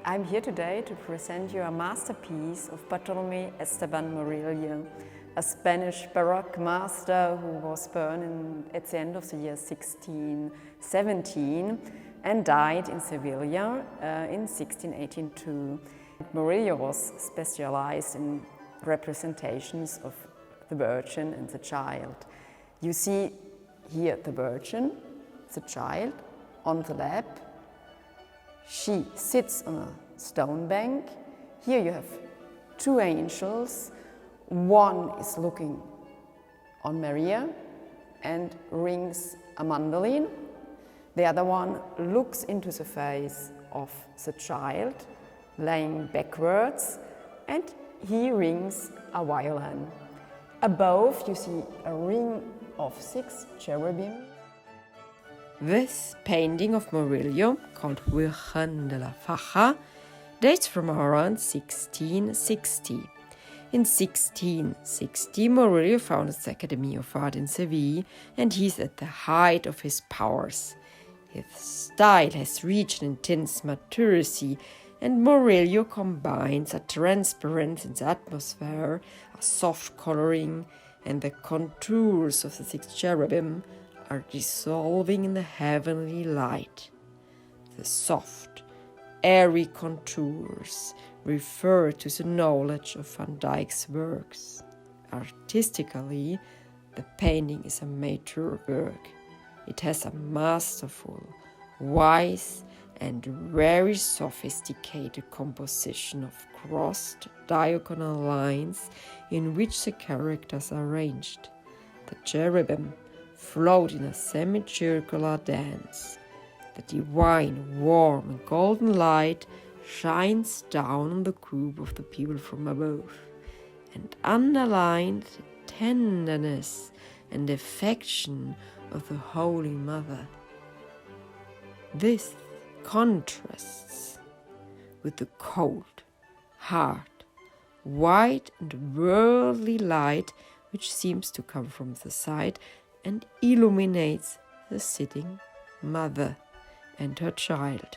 I'm here today to present you a masterpiece of Bartolomé Esteban Murillo, a Spanish Baroque master who was born at the end of the year 1617 and died in Sevilla in 1682. Murillo was specialized in representations of the Virgin and the Child. You see here the Virgin, the Child, on the lap. She sits on a stone bank. Here you have two angels. One is looking on Maria and rings a mandolin. The other one looks into the face of the Child, laying backwards, and he rings a violin. Above you see a ring of 6 cherubim. This painting of Murillo, called Virgen de la Faja, dates from around 1660. In 1660, Murillo founded the Academy of Art in Seville, and he is at the height of his powers. His style has reached an intense maturity, and Murillo combines a transparency in the atmosphere, a soft coloring, and the contours of the 6 cherubim are dissolving in the heavenly light. The soft, airy contours refer to the knowledge of Van Dyck's works. Artistically, the painting is a mature work. It has a masterful, wise, and very sophisticated composition of crossed diagonal lines in which the characters are arranged. The cherubim float in a semicircular dance. The divine, warm and golden light shines down on the group of the people from above and underlines the tenderness and affection of the Holy Mother. This contrasts with the cold, hard, white and worldly light which seems to come from the side and illuminates the sitting mother and her child.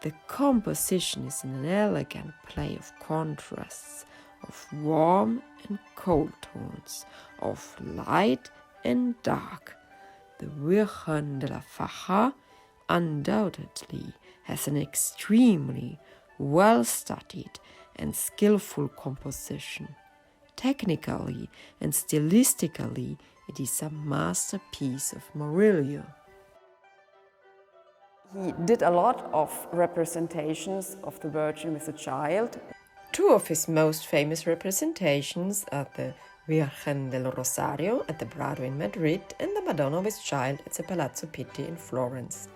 The composition is an elegant play of contrasts, of warm and cold tones, of light and dark. The Virgen de la Faja undoubtedly has an extremely well-studied and skillful composition. Technically and stylistically, it is a masterpiece of Murillo. He did a lot of representations of the Virgin with the Child. Two of his most famous representations are the Virgen del Rosario at the Prado in Madrid and the Madonna with Child at the Palazzo Pitti in Florence.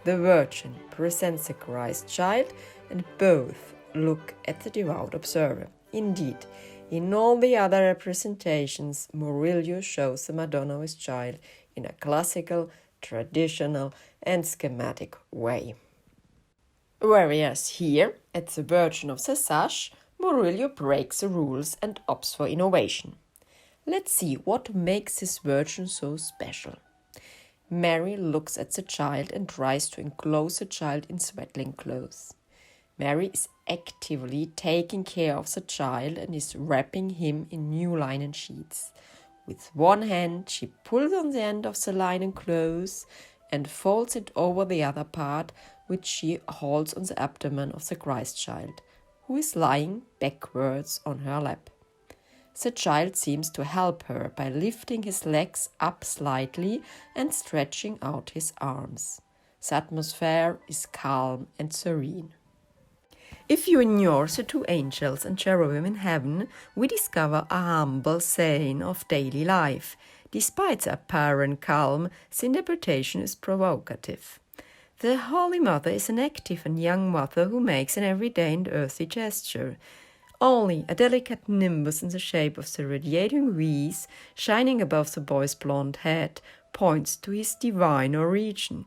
The Virgin presents the Christ Child, and both look at the devout observer. Indeed, in all the other representations, Murillo shows the Madonna with Child in a classical, traditional and schematic way. Whereas here, at the Virgin of Sassache, Murillo breaks the rules and opts for innovation. Let's see what makes this Virgin so special. Mary looks at the Child and tries to enclose the Child in swaddling clothes. Mary is actively taking care of the Child and is wrapping him in new linen sheets. With one hand, she pulls on the end of the linen clothes and folds it over the other part, which she holds on the abdomen of the Christ Child, who is lying backwards on her lap. The Child seems to help her by lifting his legs up slightly and stretching out his arms. The atmosphere is calm and serene. If you ignore the 2 angels and cherubim in heaven, we discover a humble scene of daily life. Despite the apparent calm, the interpretation is provocative. The Holy Mother is an active and young mother who makes an everyday and earthly gesture. Only a delicate nimbus in the shape of the radiating wreath shining above the boy's blonde head points to his divine origin.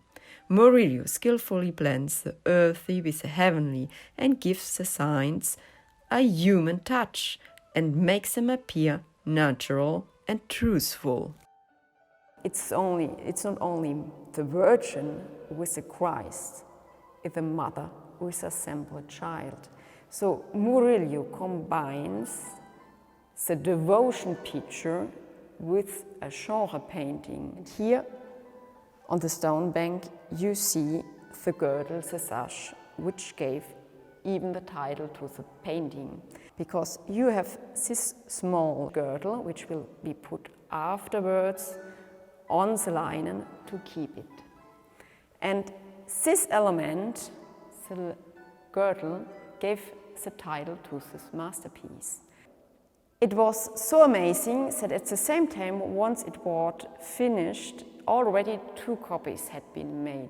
Murillo skillfully blends the earthly with the heavenly and gives the signs a human touch and makes them appear natural and truthful. It's not only the Virgin with the Christ. is a mother with a simple child. So Murillo combines the devotion picture with a genre painting. And here on the stone bank you see the girdle, the sash, which gave even the title to the painting. Because you have this small girdle which will be put afterwards on the linen to keep it. And this element, the girdle, gave the title to this masterpiece. It was so amazing that at the same time, once it was finished, already 2 copies had been made.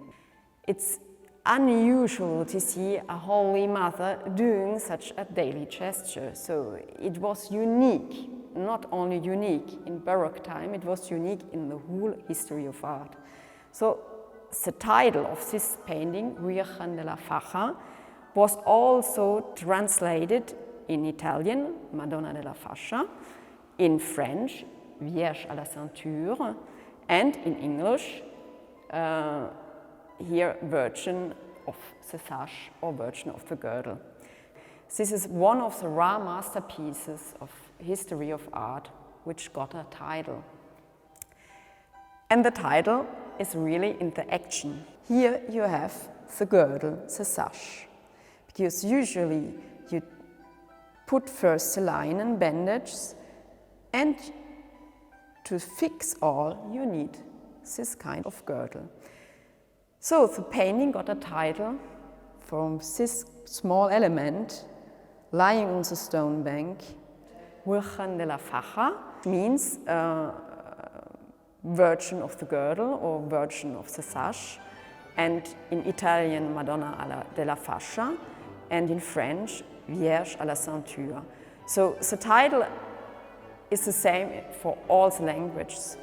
It's unusual to see a Holy Mother doing such a daily gesture. So it was unique, not only unique in Baroque time, it was unique in the whole history of art. So the title of this painting, Virgen de la Faja, was also translated in Italian, Madonna della Fascia, in French, Vierge à la ceinture, and in English, here, Virgin of the Sash or Virgin of the Girdle. This is one of the rare masterpieces of history of art which got a title. And the title is really in the action. Here you have the girdle, the sash, because usually you put first the linen bandage, and to fix all you need this kind of girdle. So the painting got a title from this small element lying on the stone bank. Virgen de la Faja means Virgin of the Girdle or Virgin of the Sash, and in Italian Madonna della Fascia, and in French Vierge à la ceinture. So the title is the same for all the languages.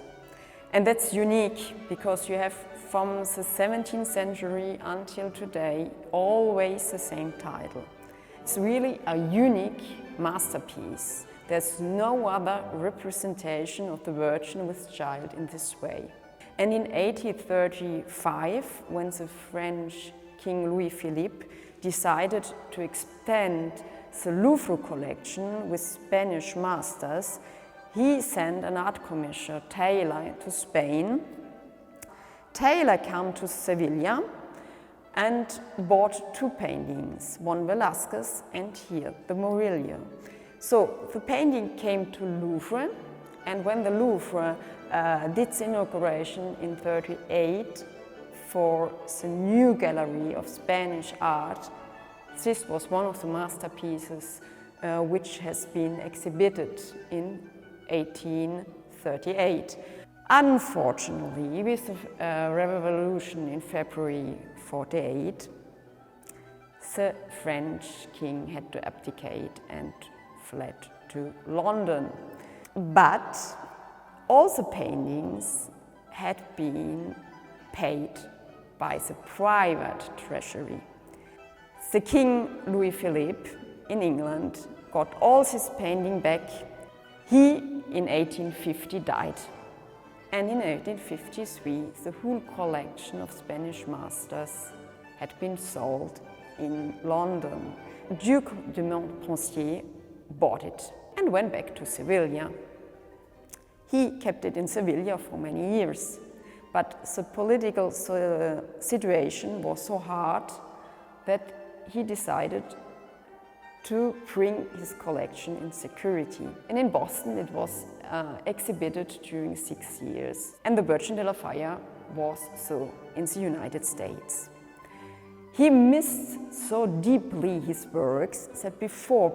And that's unique because you have from the 17th century until today always the same title. It's really a unique masterpiece. There's no other representation of the Virgin with Child in this way. And in 1835, when the French King Louis Philippe decided to extend the Louvre collection with Spanish masters, he sent an art commissioner, Taylor, to Spain. Taylor came to Sevilla and bought 2 paintings, one Velázquez and here the Murillo. So the painting came to Louvre, and when the Louvre did the inauguration in 1938 for the new gallery of Spanish art, this was one of the masterpieces which has been exhibited in 1838. Unfortunately, with the revolution in February 1948, the French king had to abdicate and fled to London. But all the paintings had been paid by the private treasury. The King Louis Philippe in England got all his painting back. He in 1850 died. And in 1853 the whole collection of Spanish masters had been sold in London. Duke de Montpensier bought it and went back to Sevilla. He kept it in Sevilla for many years, but the political situation was so hard that he decided to bring his collection in security. And in Boston it was exhibited during 6 years. And the Virgin de la Faja was so in the United States. He missed so deeply his works that before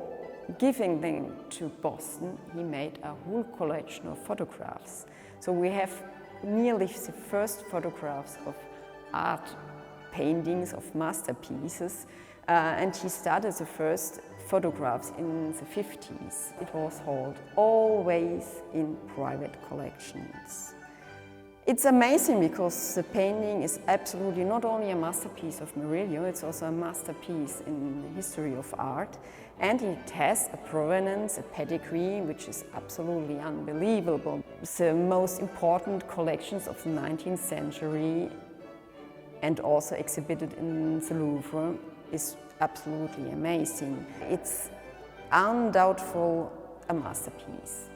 giving them to Boston, he made a whole collection of photographs. So we have nearly the first photographs of art paintings of masterpieces, and he started the first photographs in the 50s. It was held always in private collections. It's amazing because the painting is absolutely not only a masterpiece of Murillo, it's also a masterpiece in the history of art, and it has a provenance, a pedigree, which is absolutely unbelievable. The most important collections of the 19th century and also exhibited in the Louvre, is absolutely amazing. It's undoubtedly a masterpiece.